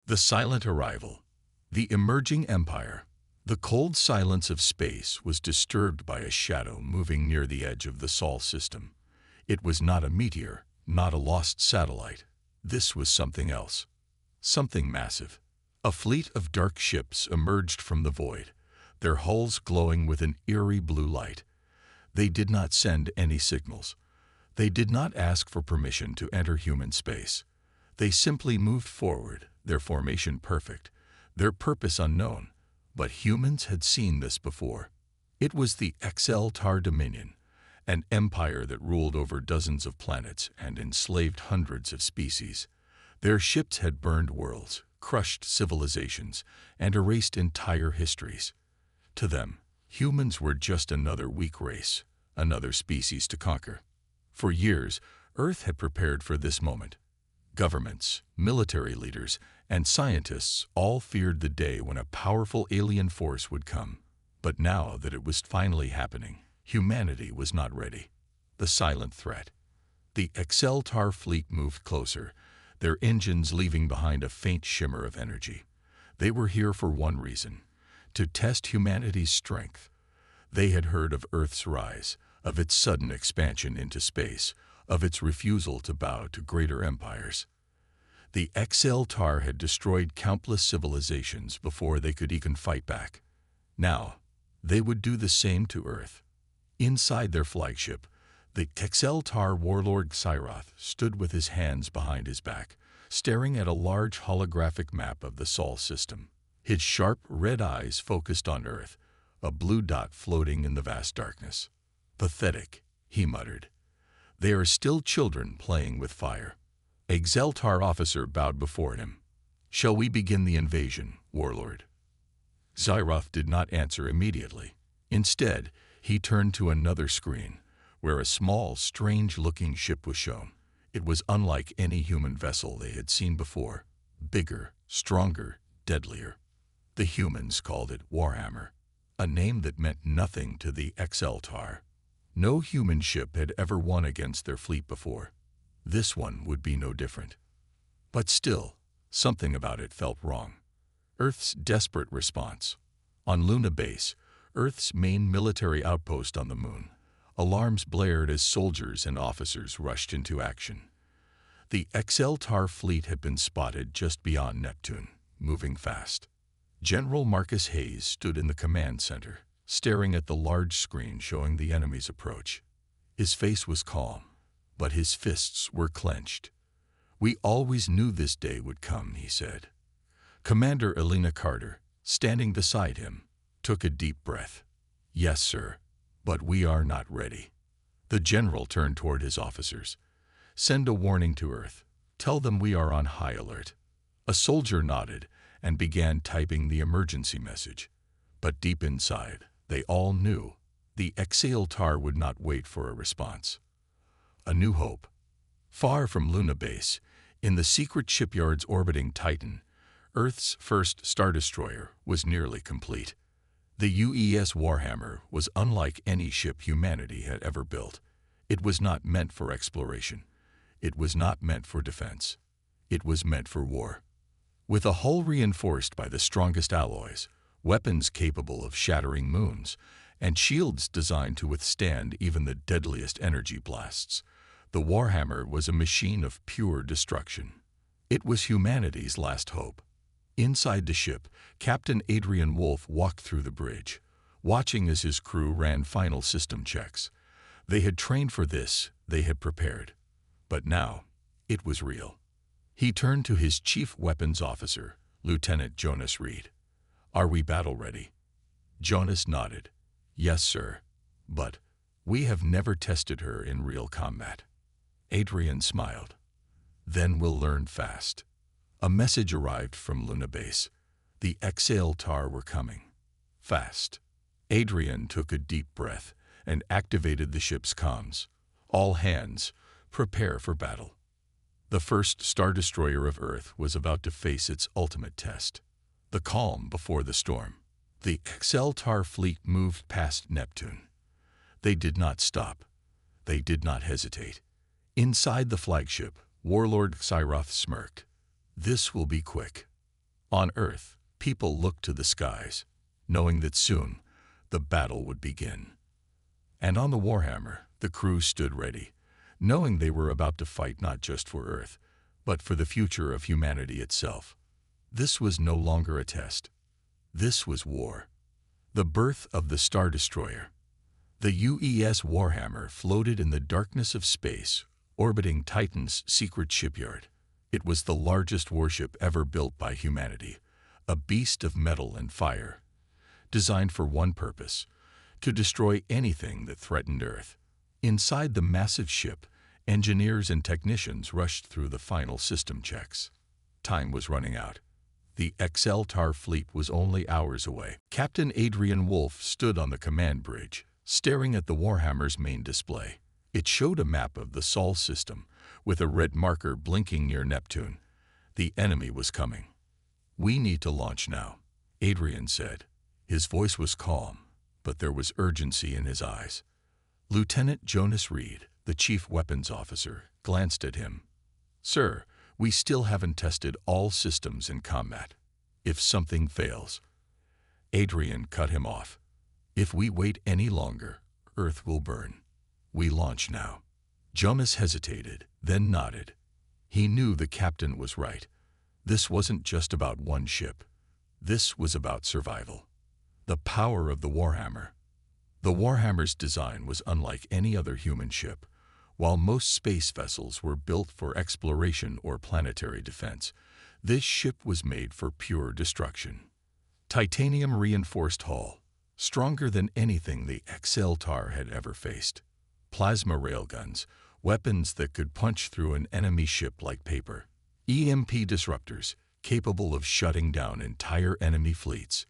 The silent arrival. The emerging empire. The cold silence of space was disturbed by a shadow moving near the edge of the Sol system. It was not a meteor, not a lost satellite. This was something else. Something massive. A fleet of dark ships emerged from the void, their hulls glowing with an eerie blue light. They did not send any signals. They did not ask for permission to enter human space. They simply moved forward, their formation perfect, their purpose unknown. But humans had seen this before. It was the Tar Dominion, an empire that ruled over dozens of planets and enslaved hundreds of species. Their ships had burned worlds, crushed civilizations, and erased entire histories. To them, humans were just another weak race, another species to conquer. For years, Earth had prepared for this moment. Governments, military leaders, and scientists all feared the day when a powerful alien force would come. But now that it was finally happening, humanity was not ready. The silent threat. The Tar fleet moved closer, their engines leaving behind a faint shimmer of energy. They were here for one reason: to test humanity's strength. They had heard of Earth's rise, of its sudden expansion into space, of its refusal to bow to greater empires. The Tar had destroyed countless civilizations before they could even fight back. Now, they would do the same to Earth. Inside their flagship, the Tar warlord Xyroth stood with his hands behind his back, staring at a large holographic map of the Sol system. His sharp red eyes focused on Earth, a blue dot floating in the vast darkness. "Pathetic," he muttered. "They are still children playing with fire." A Xeltar officer bowed before him. "Shall we begin the invasion, warlord?" Xyroth did not answer immediately. Instead, he turned to another screen, where a small, strange-looking ship was shown. It was unlike any human vessel they had seen before. Bigger, stronger, deadlier. The humans called it Warhammer, a name that meant nothing to the Xeltar. No human ship had ever won against their fleet before. This one would be no different. But still, something about it felt wrong. Earth's desperate response. On Luna Base, Earth's main military outpost on the moon, alarms blared as soldiers and officers rushed into action. The Tar fleet had been spotted just beyond Neptune, moving fast. General Marcus Hayes stood in the command center, staring at the large screen showing the enemy's approach. His face was calm, but his fists were clenched. "We always knew this day would come," he said. Commander Elena Carter, standing beside him, took a deep breath. "Yes, sir, but we are not ready." The general turned toward his officers. "Send a warning to Earth. Tell them we are on high alert." A soldier nodded and began typing the emergency message. But deep inside, they all knew the Tar would not wait for a response. A new hope. Far from Luna Base, in the secret shipyards orbiting Titan, Earth's first Star Destroyer was nearly complete. The UES Warhammer was unlike any ship humanity had ever built. It was not meant for exploration. It was not meant for defense. It was meant for war. With a hull reinforced by the strongest alloys, weapons capable of shattering moons, and shields designed to withstand even the deadliest energy blasts, the Warhammer was a machine of pure destruction. It was humanity's last hope. Inside the ship, Captain Adrian Wolf walked through the bridge, watching as his crew ran final system checks. They had trained for this, they had prepared. But now, it was real. He turned to his chief weapons officer, Lieutenant Jonas Reed. "Are we battle-ready?" Jonas nodded. "Yes, sir. But we have never tested her in real combat." Adrian smiled. "Then we'll learn fast." A message arrived from Luna Base. The Tar were coming. Fast. Adrian took a deep breath and activated the ship's comms. "All hands, prepare for battle." The first Star Destroyer of Earth was about to face its ultimate test. The calm before the storm. The Tar fleet moved past Neptune. They did not stop. They did not hesitate. Inside the flagship, Warlord Xyroth smirked. "This will be quick." On Earth, people looked to the skies, knowing that soon the battle would begin. And on the Warhammer, the crew stood ready, knowing they were about to fight not just for Earth, but for the future of humanity itself. This was no longer a test. This was war. The birth of the Star Destroyer. The UES Warhammer floated in the darkness of space, orbiting Titan's secret shipyard. It was the largest warship ever built by humanity, a beast of metal and fire, designed for one purpose: to destroy anything that threatened Earth. Inside the massive ship, engineers and technicians rushed through the final system checks. Time was running out. The XL-TAR fleet was only hours away. Captain Adrian Wolf stood on the command bridge, staring at the Warhammer's main display. It showed a map of the Sol system, with a red marker blinking near Neptune. The enemy was coming. "We need to launch now," Adrian said. His voice was calm, but there was urgency in his eyes. Lieutenant Jonas Reed, the chief weapons officer, glanced at him. "Sir, we still haven't tested all systems in combat. If something fails..." Adrian cut him off. "If we wait any longer, Earth will burn. We launch now." Jonas hesitated, then nodded. He knew the captain was right. This wasn't just about one ship. This was about survival. The power of the Warhammer. The Warhammer's design was unlike any other human ship. While most space vessels were built for exploration or planetary defense, this ship was made for pure destruction. Titanium-reinforced hull, stronger than anything the XL-TAR had ever faced. Plasma railguns, weapons that could punch through an enemy ship like paper. EMP disruptors, capable of shutting down entire enemy fleets.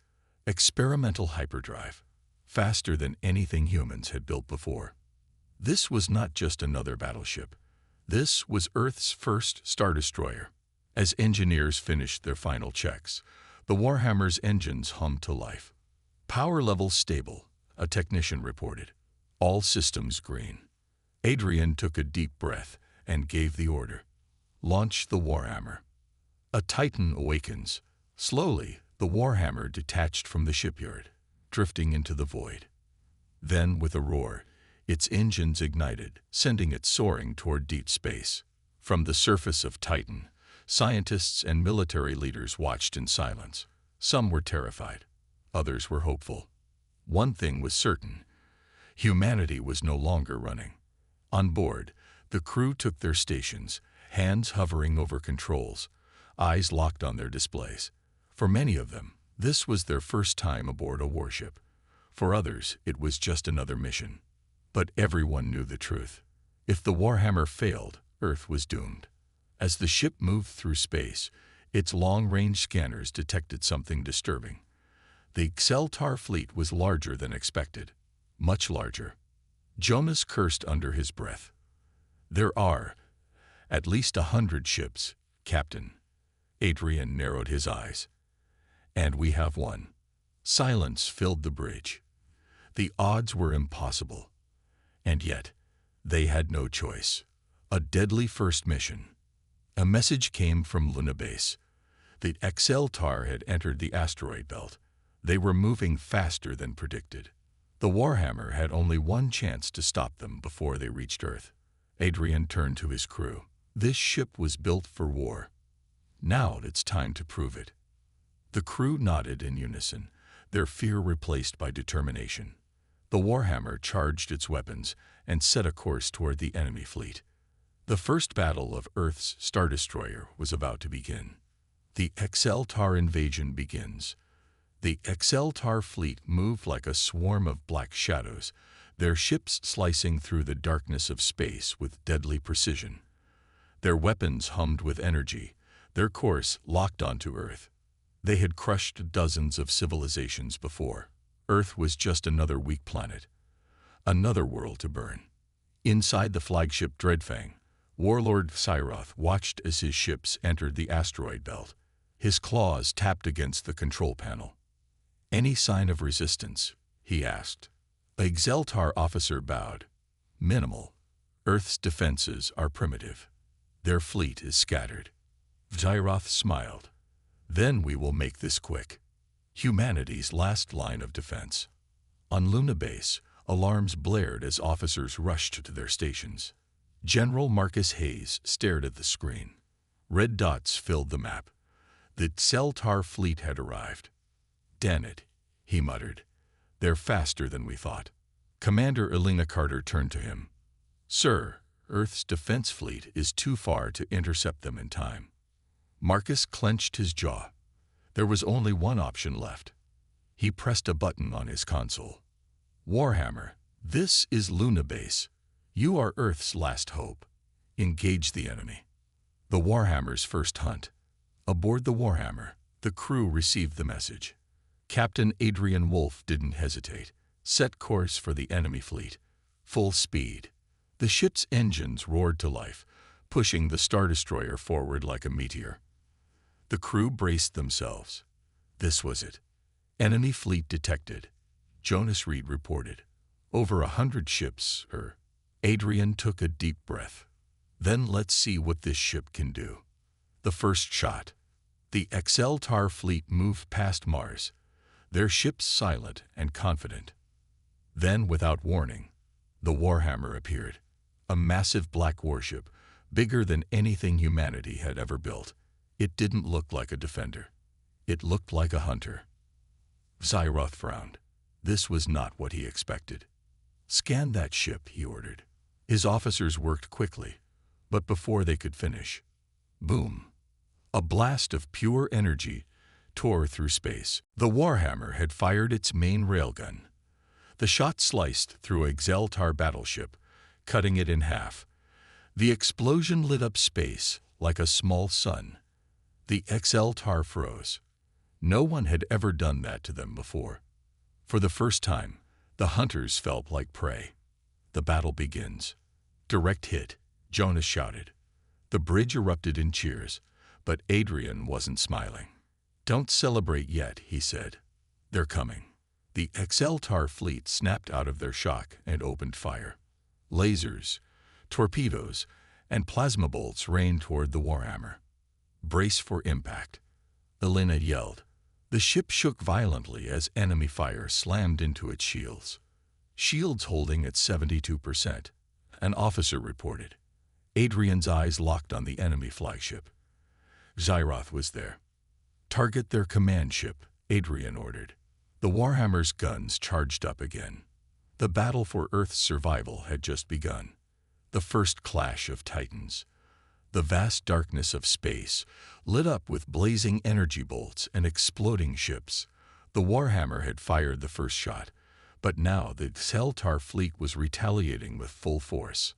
Experimental hyperdrive, faster than anything humans had built before. This was not just another battleship. This was Earth's first Star Destroyer. As engineers finished their final checks, the Warhammer's engines hummed to life. "Power level stable," a technician reported. "All systems green." Adrian took a deep breath and gave the order. "Launch the Warhammer." A Titan awakens. Slowly, the Warhammer detached from the shipyard, drifting into the void. Then, with a roar, its engines ignited, sending it soaring toward deep space. From the surface of Titan, scientists and military leaders watched in silence. Some were terrified. Others were hopeful. One thing was certain: humanity was no longer running. On board, the crew took their stations, hands hovering over controls, eyes locked on their displays. For many of them, this was their first time aboard a warship. For others, it was just another mission. But everyone knew the truth. If the Warhammer failed, Earth was doomed. As the ship moved through space, its long-range scanners detected something disturbing. The XL-TAR fleet was larger than expected. Much larger. Jonas cursed under his breath. "There are at least 100 ships, Captain." Adrian narrowed his eyes. "And we have one." Silence filled the bridge. The odds were impossible. And yet, they had no choice. A deadly first mission. A message came from Luna Base. The XL-TAR had entered the asteroid belt. They were moving faster than predicted. The Warhammer had only one chance to stop them before they reached Earth. Adrian turned to his crew. This ship was built for war. Now it's time to prove it. The crew nodded in unison, their fear replaced by determination. The Warhammer charged its weapons and set a course toward the enemy fleet. The first battle of Earth's Star Destroyer was about to begin. The XL-TAR invasion begins. The XL-TAR fleet moved like a swarm of black shadows, their ships slicing through the darkness of space with deadly precision. Their weapons hummed with energy, their course locked onto Earth. They had crushed dozens of civilizations before. Earth was just another weak planet, another world to burn. Inside the flagship Dreadfang, Warlord Cyroth watched as his ships entered the asteroid belt. His claws tapped against the control panel. "Any sign of resistance?" he asked. A XL-TAR officer bowed. "Minimal. Earth's defenses are primitive. Their fleet is scattered." Cyroth smiled. Then we will make this quick. Humanity's last line of defense. On Luna Base, alarms blared as officers rushed to their stations. General Marcus Hayes stared at the screen. Red dots filled the map. The Xeltar fleet had arrived. "Damn it," he muttered. "They're faster than we thought." Commander Elena Carter turned to him. "Sir, Earth's defense fleet is too far to intercept them in time." Marcus clenched his jaw. There was only one option left. He pressed a button on his console. "Warhammer, this is Luna Base. You are Earth's last hope. Engage the enemy." The Warhammer's first hunt. Aboard the Warhammer, the crew received the message. Captain Adrian Wolfe didn't hesitate. Set course for the enemy fleet. Full speed. The ship's engines roared to life, pushing the Star Destroyer forward like a meteor. The crew braced themselves. This was it. Enemy fleet detected. Jonas Reed reported. Over 100 ships, Adrian took a deep breath. Then let's see what this ship can do. The first shot. The Xeltar fleet moved past Mars, their ships silent and confident. Then, without warning, the Warhammer appeared. A massive black warship, bigger than anything humanity had ever built. It didn't look like a defender. It looked like a hunter. Xyroth frowned. This was not what he expected. "Scan that ship," he ordered. His officers worked quickly, but before they could finish, boom! A blast of pure energy tore through space. The Warhammer had fired its main railgun. The shot sliced through a Xeltar battleship, cutting it in half. The explosion lit up space like a small sun. The Xeltar froze. No one had ever done that to them before. For the first time, the hunters felt like prey. The battle begins. "Direct hit," Jonas shouted. The bridge erupted in cheers, but Adrian wasn't smiling. "Don't celebrate yet," he said. "They're coming." The Xeltar fleet snapped out of their shock and opened fire. Lasers, torpedoes, and plasma bolts rained toward the Warhammer. "Brace for impact," Elena yelled. The ship shook violently as enemy fire slammed into its shields. "Shields holding at 72%, an officer reported. Adrian's eyes locked on the enemy flagship. Xyroth was there. "Target their command ship," Adrian ordered. The Warhammer's guns charged up again. The battle for Earth's survival had just begun. The first clash of titans. The vast darkness of space, lit up with blazing energy bolts and exploding ships. The Warhammer had fired the first shot, but now the Xeltar fleet was retaliating with full force.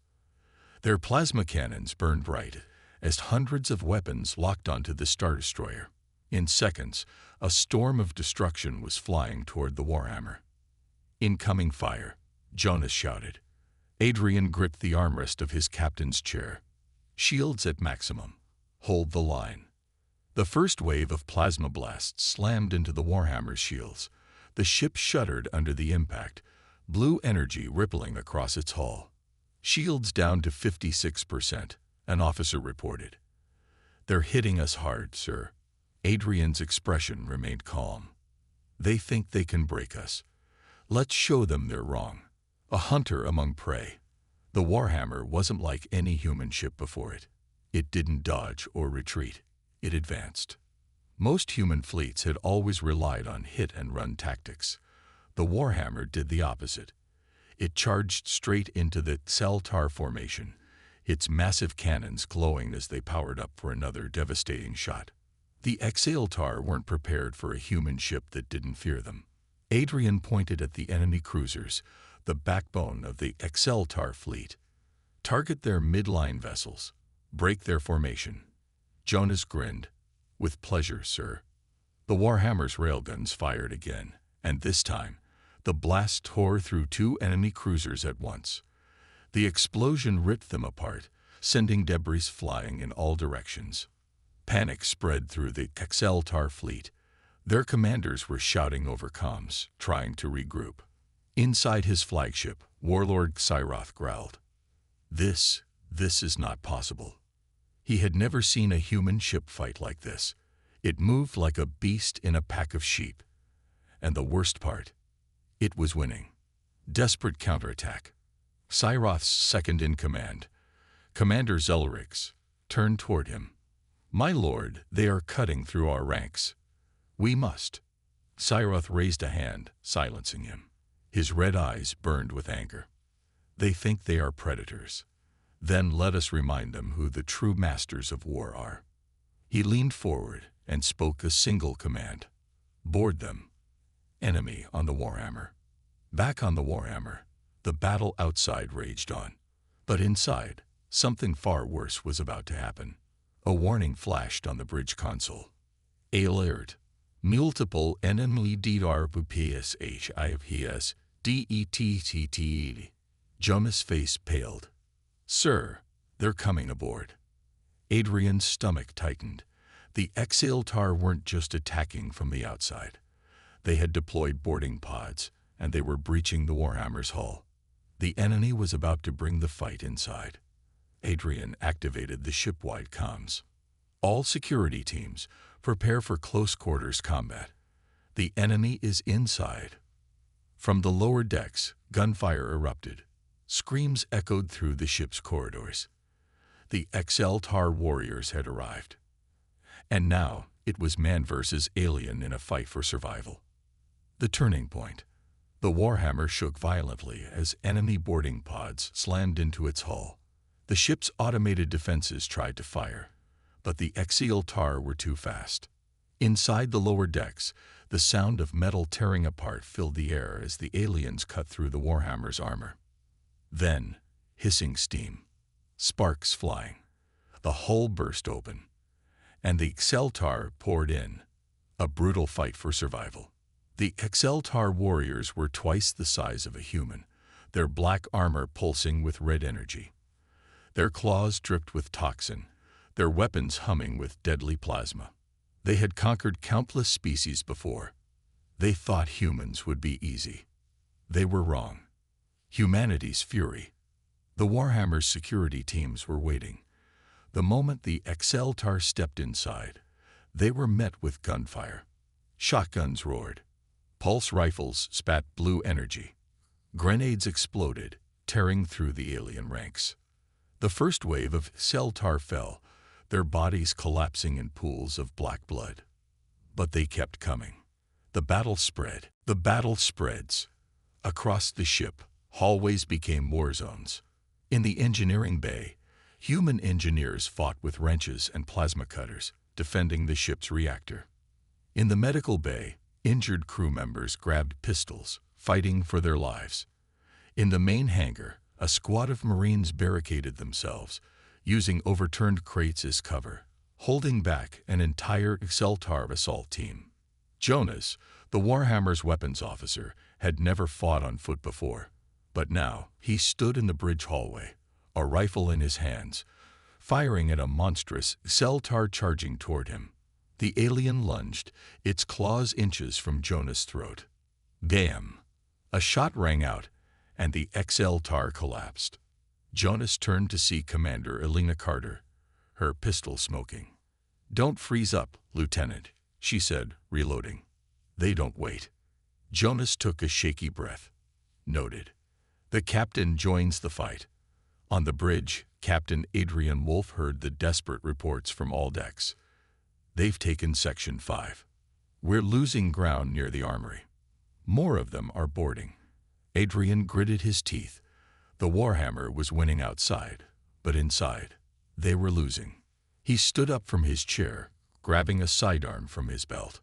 Their plasma cannons burned bright as hundreds of weapons locked onto the Star Destroyer. In seconds, a storm of destruction was flying toward the Warhammer. "Incoming fire," Jonas shouted. Adrian gripped the armrest of his captain's chair. "Shields at maximum. Hold the line." The first wave of plasma blasts slammed into the Warhammer's shields. The ship shuddered under the impact, blue energy rippling across its hull. "Shields down to 56%, an officer reported. "They're hitting us hard, sir." Adrian's expression remained calm. "They think they can break us. Let's show them they're wrong." A hunter among prey. The Warhammer wasn't like any human ship before it. It didn't dodge or retreat. It advanced. Most human fleets had always relied on hit-and-run tactics. The Warhammer did the opposite. It charged straight into the Xeltar formation, its massive cannons glowing as they powered up for another devastating shot. The Xeltar weren't prepared for a human ship that didn't fear them. Adrian pointed at the enemy cruisers, the backbone of the Xeltar fleet. "Target their midline vessels. Break their formation." Jonas grinned. "With pleasure, sir." The Warhammer's railguns fired again, and this time, the blast tore through two enemy cruisers at once. The explosion ripped them apart, sending debris flying in all directions. Panic spread through the Xeltar fleet. Their commanders were shouting over comms, trying to regroup. Inside his flagship, Warlord Xyroth growled. This is not possible." He had never seen a human ship fight like this. It moved like a beast in a pack of sheep. And the worst part, it was winning. Desperate counterattack. Cyroth's second-in-command, Commander Zelrix, turned toward him. "My lord, they are cutting through our ranks. We must." Cyroth raised a hand, silencing him. His red eyes burned with anger. "They think they are predators. Then let us remind them who the true masters of war are." He leaned forward and spoke a single command. "Board them." Enemy on the Warhammer. Back on the Warhammer, the battle outside raged on. But inside, something far worse was about to happen. A warning flashed on the bridge console. Alert. Multiple enemy DRPS HFY DETTT. Jonas' face paled. "Sir, they're coming aboard." Adrian's stomach tightened. The Exaltar weren't just attacking from the outside. They had deployed boarding pods, and they were breaching the Warhammer's hull. The enemy was about to bring the fight inside. Adrian activated the ship-wide comms. "All security teams, prepare for close-quarters combat. The enemy is inside." From the lower decks, gunfire erupted. Screams echoed through the ship's corridors. The Exaltar warriors had arrived. And now, it was man versus alien in a fight for survival. The turning point. The Warhammer shook violently as enemy boarding pods slammed into its hull. The ship's automated defenses tried to fire, but the Exaltar were too fast. Inside the lower decks, the sound of metal tearing apart filled the air as the aliens cut through the Warhammer's armor. Then, hissing steam, sparks flying, the hull burst open, and the Exaltar poured in. A brutal fight for survival. The Exaltar warriors were twice the size of a human, their black armor pulsing with red energy. Their claws dripped with toxin, their weapons humming with deadly plasma. They had conquered countless species before. They thought humans would be easy. They were wrong. Humanity's fury. The Warhammer's security teams were waiting. The moment the Exaltar stepped inside, they were met with gunfire. Shotguns roared. Pulse rifles spat blue energy. Grenades exploded, tearing through the alien ranks. The first wave of Exaltar fell, their bodies collapsing in pools of black blood. But they kept coming. The battle spread. The battle spreads. Across the ship, hallways became war zones. In the engineering bay, human engineers fought with wrenches and plasma cutters, defending the ship's reactor. In the medical bay, injured crew members grabbed pistols, fighting for their lives. In the main hangar, a squad of Marines barricaded themselves, using overturned crates as cover, holding back an entire Exaltar assault team. Jonas, the Warhammer's weapons officer, had never fought on foot before, but now he stood in the bridge hallway, a rifle in his hands, firing at a monstrous Exaltar charging toward him. The alien lunged, its claws inches from Jonas' throat. Bam! A shot rang out, and the Exaltar collapsed. Jonas turned to see Commander Elena Carter, her pistol smoking. "Don't freeze up, Lieutenant," she said, reloading. "They don't wait." Jonas took a shaky breath. Noted. The captain joins the fight. On the bridge, Captain Adrian Wolf heard the desperate reports from all decks. "They've taken Section 5. We're losing ground near the armory. More of them are boarding." Adrian gritted his teeth. The Warhammer was winning outside, but inside, they were losing. He stood up from his chair, grabbing a sidearm from his belt.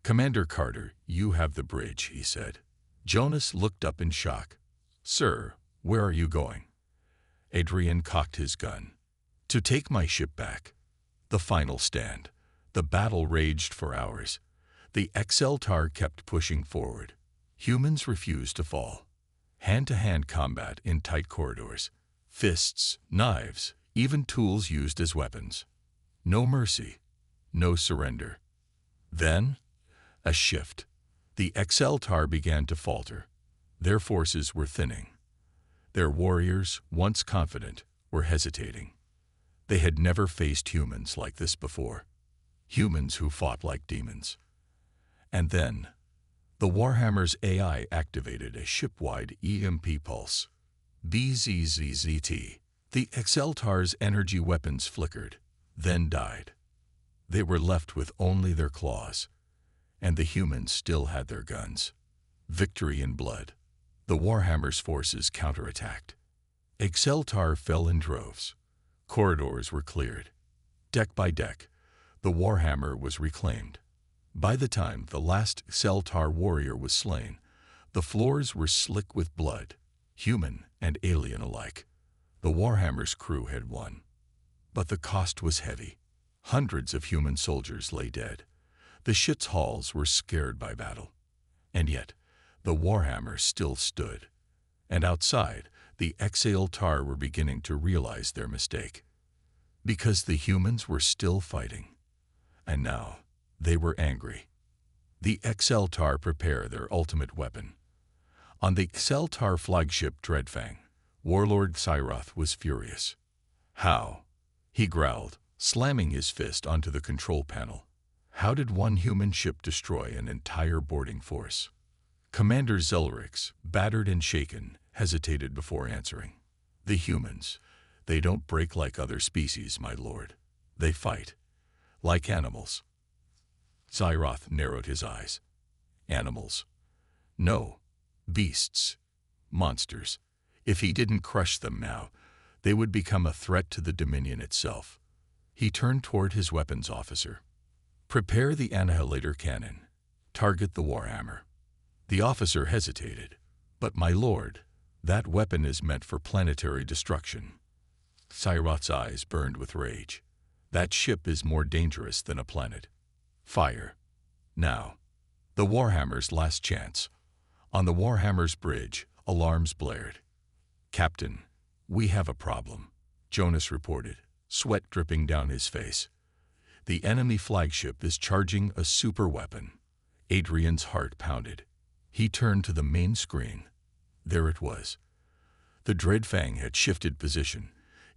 "Commander Carter, you have the bridge," he said. Jonas looked up in shock. "Sir, where are you going?" Adrian cocked his gun. "To take my ship back." The final stand. The battle raged for hours. The Exaltar kept pushing forward. Humans refused to fall. Hand-to-hand combat in tight corridors. Fists, knives, even tools used as weapons. No mercy. No surrender. Then, a shift. The Exaltar began to falter. Their forces were thinning. Their warriors, once confident, were hesitating. They had never faced humans like this before. humans who fought like demons. And then, the Warhammer's AI activated a ship-wide EMP pulse. BZZZT. The Exceltar's energy weapons flickered, then died. They were left with only their claws, and the humans still had their guns. Victory in blood. The Warhammer's forces counterattacked. Exceltar fell in droves. Corridors were cleared. Deck by deck, the Warhammer was reclaimed. By the time the last Exceltar warrior was slain, the floors were slick with blood, human and alien alike. The Warhammer's crew had won. But the cost was heavy. Hundreds of human soldiers lay dead. The ship's halls were scared by battle. And yet, the Warhammer still stood. And outside, the Exceltar were beginning to realize their mistake. Because the humans were still fighting. And now, they were angry. The Exceltar prepare their ultimate weapon. On the Exceltar flagship Dreadfang, Warlord Cyroth was furious. How? He growled, slamming his fist onto the control panel. How did one human ship destroy an entire boarding force? Commander Zelrix, battered and shaken, hesitated before answering. The humans, they don't break like other species, my lord. They fight. Like animals. Cyroth narrowed his eyes. Animals. No. Beasts. Monsters. If he didn't crush them now, they would become a threat to the Dominion itself. He turned toward his weapons officer. Prepare the annihilator cannon. Target the Warhammer. The officer hesitated. But my lord, that weapon is meant for planetary destruction. Cyroth's eyes burned with rage. That ship is more dangerous than a planet. Fire. Now. The Warhammer's last chance. On the Warhammer's bridge, alarms blared. Captain, we have a problem, Jonas reported, sweat dripping down his face. The enemy flagship is charging a super weapon. Adrian's heart pounded. He turned to the main screen. There it was. The Dreadfang had shifted position,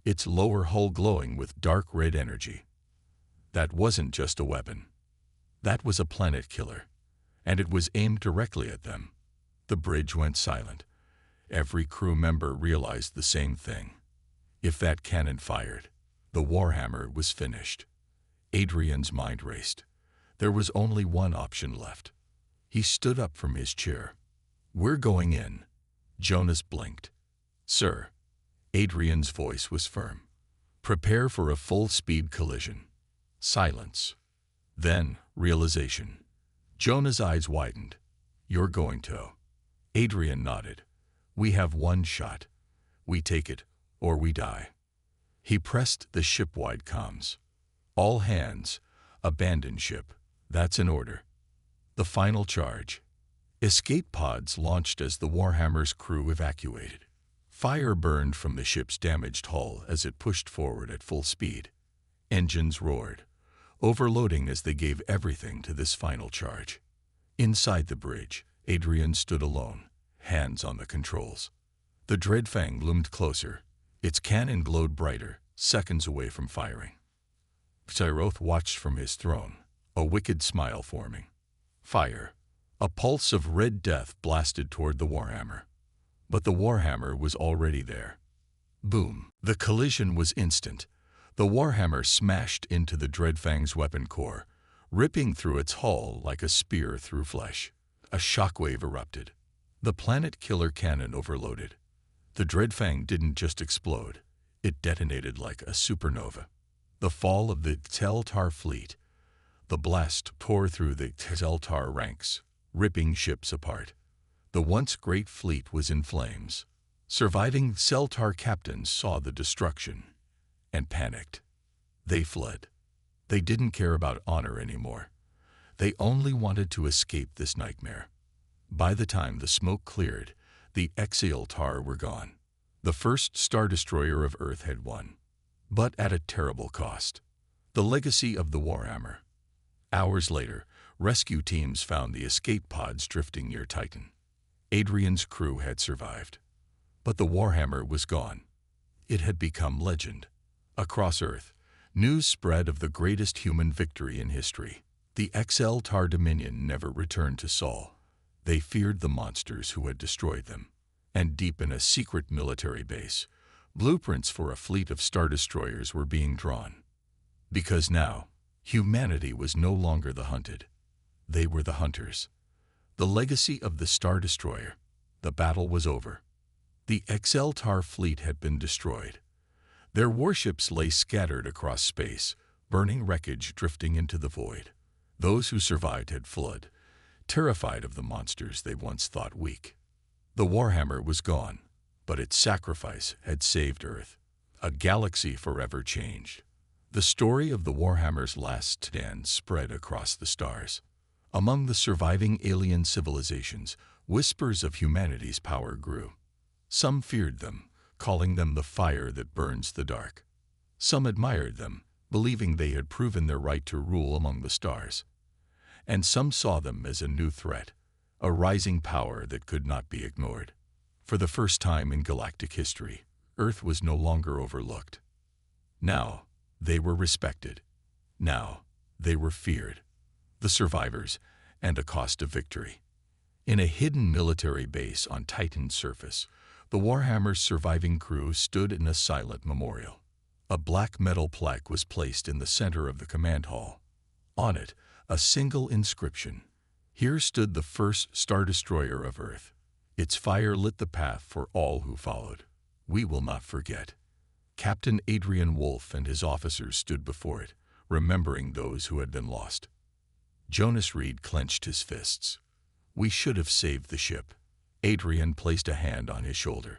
its lower hull glowing with dark red energy. That wasn't just a weapon. That was a planet killer, and it was aimed directly at them. The bridge went silent. Every crew member realized the same thing. If that cannon fired, the Warhammer was finished. Adrian's mind raced. There was only one option left. He stood up from his chair. We're going in. Jonas blinked. Sir. Adrian's voice was firm. Prepare for a full-speed collision. Silence. Then, realization. Jonah's eyes widened. You're going to. Adrian nodded. We have one shot. We take it, or we die. He pressed the ship-wide comms. All hands, abandon ship. That's an order. The final charge. Escape pods launched as the Warhammer's crew evacuated. Fire burned from the ship's damaged hull as it pushed forward at full speed. Engines roared, overloading as they gave everything to this final charge. Inside the bridge, Adrian stood alone, hands on the controls. The Dreadfang loomed closer. Its cannon glowed brighter, seconds away from firing. Cyroth watched from his throne, a wicked smile forming. Fire. A pulse of red death blasted toward the Warhammer. But the Warhammer was already there. Boom. The collision was instant. The Warhammer smashed into the Dreadfang's weapon core, ripping through its hull like a spear through flesh. A shockwave erupted. The planet killer cannon overloaded. The Dreadfang didn't just explode. It detonated like a supernova. The fall of the Exceltar fleet. The blast tore through the Exceltar ranks, ripping ships apart. The once great fleet was in flames. Surviving Exceltar captains saw the destruction and panicked. They fled. They didn't care about honor anymore. They only wanted to escape this nightmare. By the time the smoke cleared, the Exceltar were gone. The first Star Destroyer of Earth had won, but at a terrible cost. The legacy of the Warhammer. Hours later, rescue teams found the escape pods drifting near Titan. Adrian's crew had survived. But the Warhammer was gone. It had become legend. Across Earth, News spread of the greatest human victory in history. The XL-TAR Dominion never returned to Sol. They feared the monsters who had destroyed them. And deep in a secret military base, blueprints for a fleet of Star Destroyers were being drawn. Because now, humanity was no longer the hunted. They were the hunters. The legacy of the Star Destroyer. The battle was over. The XL-TAR fleet had been destroyed. Their warships lay scattered across space, burning wreckage drifting into the void. Those who survived had fled, terrified of the monsters they once thought weak. The Warhammer was gone, but its sacrifice had saved Earth. A galaxy forever changed. The story of the Warhammer's last stand spread across the stars. Among the surviving alien civilizations, whispers of humanity's power grew. Some feared them, calling them the fire that burns the dark. Some admired them, believing they had proven their right to rule among the stars. And some saw them as a new threat, a rising power that could not be ignored. For the first time in galactic history, Earth was no longer overlooked. Now, they were respected. Now, they were feared. The survivors, and a cost of victory. In a hidden military base on Titan's surface, the Warhammer's surviving crew stood in a silent memorial. A black metal plaque was placed in the center of the command hall. On it, a single inscription. Here stood the first Star Destroyer of Earth. Its fire lit the path for all who followed. We will not forget. Captain Adrian Wolfe and his officers stood before it, remembering those who had been lost. Jonas Reed clenched his fists. We should have saved the ship. Adrian placed a hand on his shoulder.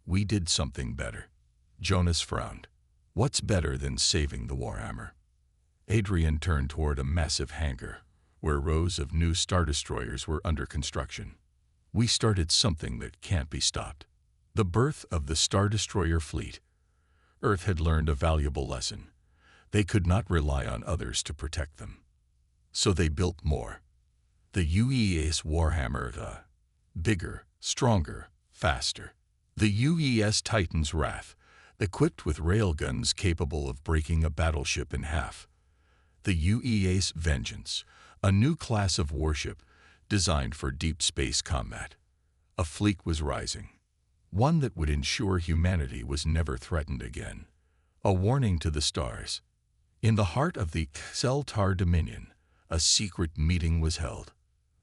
We did something better. Jonas frowned. What's better than saving the Warhammer? Adrian turned toward a massive hangar, where rows of new Star Destroyers were under construction. We started something that can't be stopped. The birth of the Star Destroyer fleet. Earth had learned a valuable lesson. They could not rely on others to protect them. So they built more. The UES Warhammer, bigger, stronger, faster. The UES Titan's Wrath, equipped with railguns capable of breaking a battleship in half. The UES Vengeance, a new class of warship designed for deep space combat. A fleet was rising, one that would ensure humanity was never threatened again. A warning to the stars. In the heart of the XL-TAR Dominion, a secret meeting was held.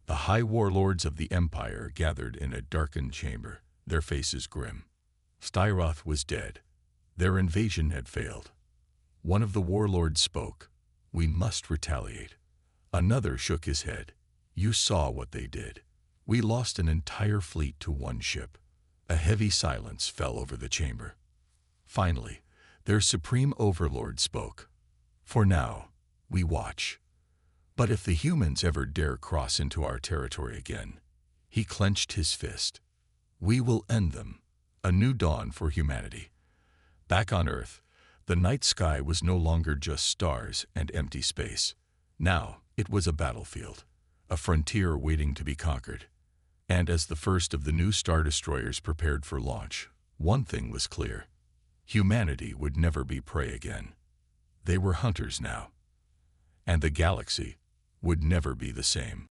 The high warlords of the Empire gathered in a darkened chamber, their faces grim. Styroth was dead. Their invasion had failed. One of the warlords spoke. We must retaliate. Another shook his head. You saw what they did. We lost an entire fleet to one ship. A heavy silence fell over the chamber. Finally, their supreme overlord spoke. For now, we watch. But if the humans ever dare cross into our territory again, he clenched his fist. We will end them. A new dawn for humanity. Back on Earth, the night sky was no longer just stars and empty space. Now, it was a battlefield, a frontier waiting to be conquered. And as the first of the new Star Destroyers prepared for launch, one thing was clear. Humanity would never be prey again. They were hunters now. And the galaxy would never be the same.